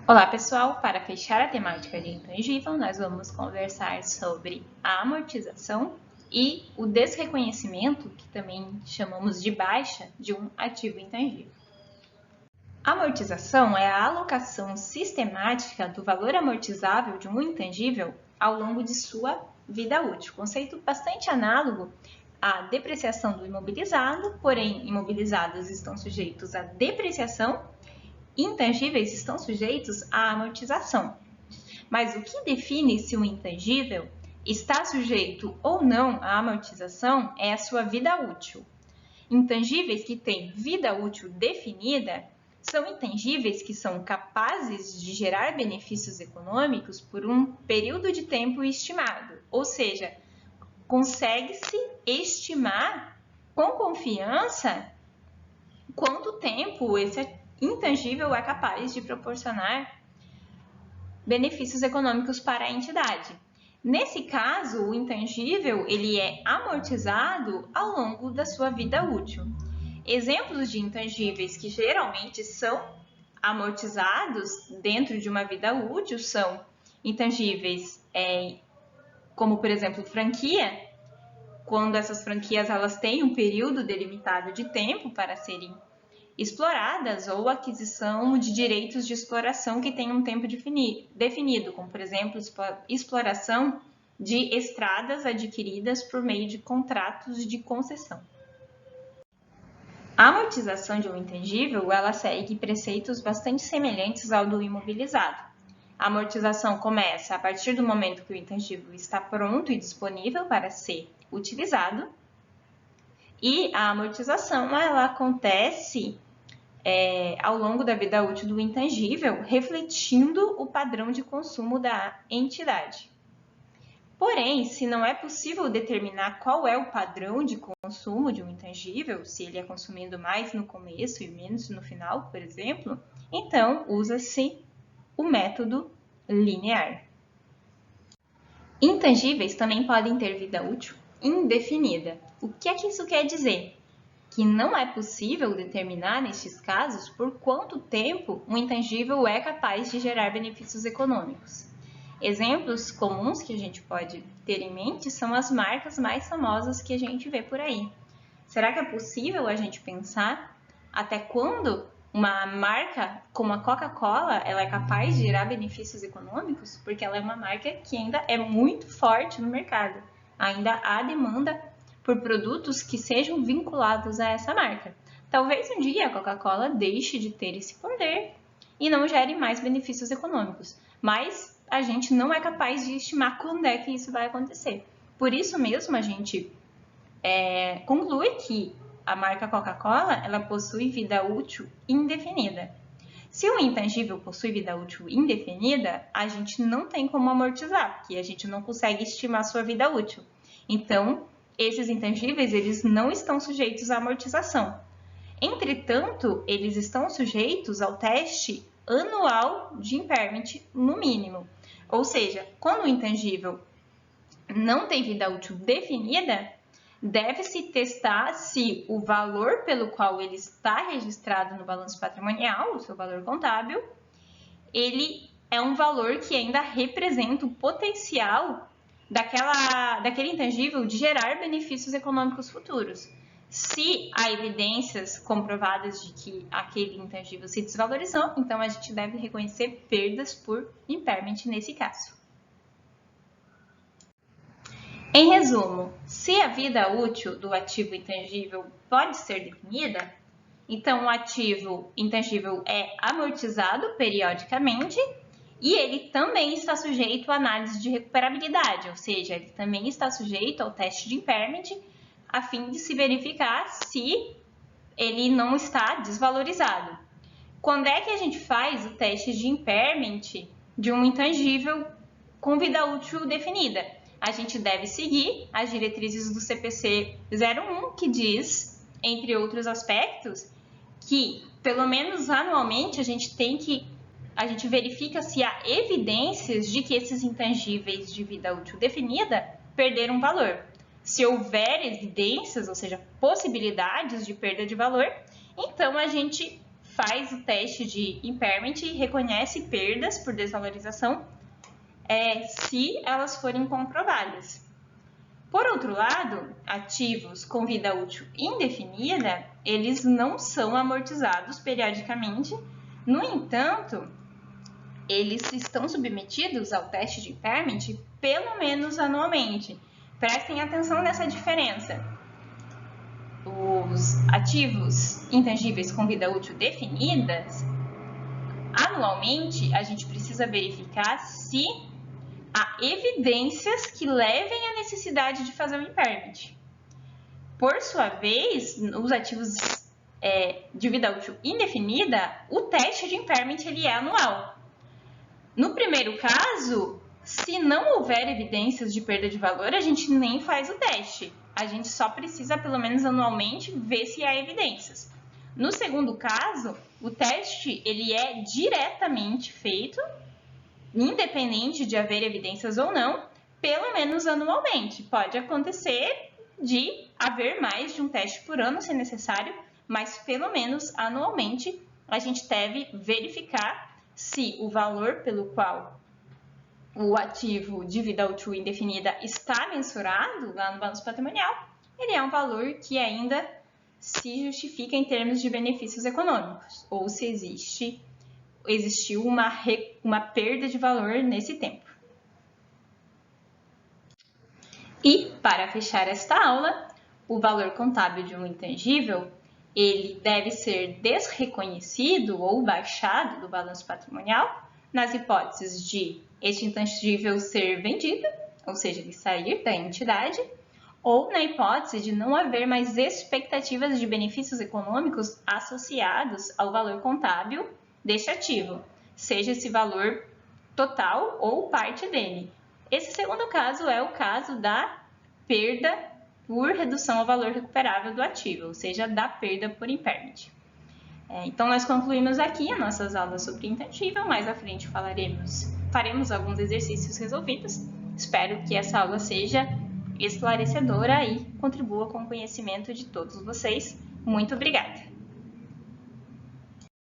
Olá, pessoal! Para fechar a temática de intangível, nós vamos conversar sobre a amortização e o desreconhecimento, que também chamamos de baixa, de um ativo intangível. A amortização é a alocação sistemática do valor amortizável de um intangível ao longo de sua vida útil. Conceito bastante análogo à depreciação do imobilizado, porém, imobilizados estão sujeitos à depreciação, intangíveis estão sujeitos à amortização. Mas o que define se um intangível está sujeito ou não à amortização é a sua vida útil. Intangíveis que têm vida útil definida são intangíveis que são capazes de gerar benefícios econômicos por um período de tempo estimado, ou seja, consegue-se estimar com confiança quanto tempo esse intangível é capaz de proporcionar benefícios econômicos para a entidade. Nesse caso, o intangível ele é amortizado ao longo da sua vida útil. Exemplos de intangíveis que geralmente são amortizados dentro de uma vida útil são intangíveis como, por exemplo, franquia, quando essas franquias elas têm um período delimitado de tempo para serem exploradas, ou aquisição de direitos de exploração que tenham um tempo definido, como, por exemplo, exploração de estradas adquiridas por meio de contratos de concessão. A amortização de um intangível ela segue preceitos bastante semelhantes ao do imobilizado. A amortização começa a partir do momento que o intangível está pronto e disponível para ser utilizado, e a amortização ela acontece ao longo da vida útil do intangível, refletindo o padrão de consumo da entidade. Porém, se não é possível determinar qual é o padrão de consumo de um intangível, se ele é consumindo mais no começo e menos no final, por exemplo, então usa-se o método linear. Intangíveis também podem ter vida útil indefinida. O que é que isso quer dizer? Que não é possível determinar, nestes casos, por quanto tempo um intangível é capaz de gerar benefícios econômicos. Exemplos comuns que a gente pode ter em mente são as marcas mais famosas que a gente vê por aí. Será que é possível a gente pensar até quando uma marca como a Coca-Cola ela é capaz de gerar benefícios econômicos? Porque ela é uma marca que ainda é muito forte no mercado. Ainda há demanda por produtos que sejam vinculados a essa marca. Talvez um dia a Coca-Cola deixe de ter esse poder e não gere mais benefícios econômicos, mas a gente não é capaz de estimar quando é que isso vai acontecer. Por isso mesmo, a gente conclui que a marca Coca-Cola ela possui vida útil indefinida. Se um intangível possui vida útil indefinida, a gente não tem como amortizar, porque a gente não consegue estimar sua vida útil. Então, esses intangíveis eles não estão sujeitos à amortização. Entretanto, eles estão sujeitos ao teste anual de impairment no mínimo. Ou seja, quando o intangível não tem vida útil definida, deve-se testar se o valor pelo qual ele está registrado no balanço patrimonial, o seu valor contábil, ele é um valor que ainda representa o potencial daquele intangível de gerar benefícios econômicos futuros. Se há evidências comprovadas de que aquele intangível se desvalorizou, então a gente deve reconhecer perdas por impairment nesse caso. Em resumo, se a vida útil do ativo intangível pode ser definida, então o ativo intangível é amortizado periodicamente e ele também está sujeito à análise de recuperabilidade, ou seja, ele também está sujeito ao teste de impairment a fim de se verificar se ele não está desvalorizado. Quando é que a gente faz o teste de impairment de um intangível com vida útil definida? A gente deve seguir as diretrizes do CPC 01, que diz, entre outros aspectos, que pelo menos anualmente a gente verifica se há evidências de que esses intangíveis de vida útil definida perderam valor. Se houver evidências, ou seja, possibilidades de perda de valor, então a gente faz o teste de impairment e reconhece perdas por desvalorização se elas forem comprovadas. Por outro lado, ativos com vida útil indefinida, eles não são amortizados periodicamente. No entanto, eles estão submetidos ao teste de impairment pelo menos anualmente. Prestem atenção nessa diferença. Os ativos intangíveis com vida útil definidas, anualmente a gente precisa verificar se há evidências que levem à necessidade de fazer o impairment. Por sua vez, os ativos de vida útil indefinida, o teste de impairment ele é anual. No primeiro caso, se não houver evidências de perda de valor, a gente nem faz o teste. A gente só precisa, pelo menos anualmente, ver se há evidências. No segundo caso, o teste ele é diretamente feito, independente de haver evidências ou não, pelo menos anualmente. Pode acontecer de haver mais de um teste por ano, se necessário, mas pelo menos anualmente a gente deve verificar se o valor pelo qual o ativo de vida útil indefinida está mensurado lá no balanço patrimonial, ele é um valor que ainda se justifica em termos de benefícios econômicos, ou se existiu uma perda de valor nesse tempo. E, para fechar esta aula, o valor contábil de um intangível, ele deve ser desreconhecido ou baixado do balanço patrimonial nas hipóteses de este intangível ser vendido, ou seja, ele sair da entidade, ou na hipótese de não haver mais expectativas de benefícios econômicos associados ao valor contábil deste ativo, seja esse valor total ou parte dele. Esse segundo caso é o caso da perda por redução ao valor recuperável do ativo, ou seja, da perda por impairment. Então, nós concluímos aqui as nossas aulas sobre intangível. Mais à frente faremos alguns exercícios resolvidos. Espero que essa aula seja esclarecedora e contribua com o conhecimento de todos vocês. Muito obrigada!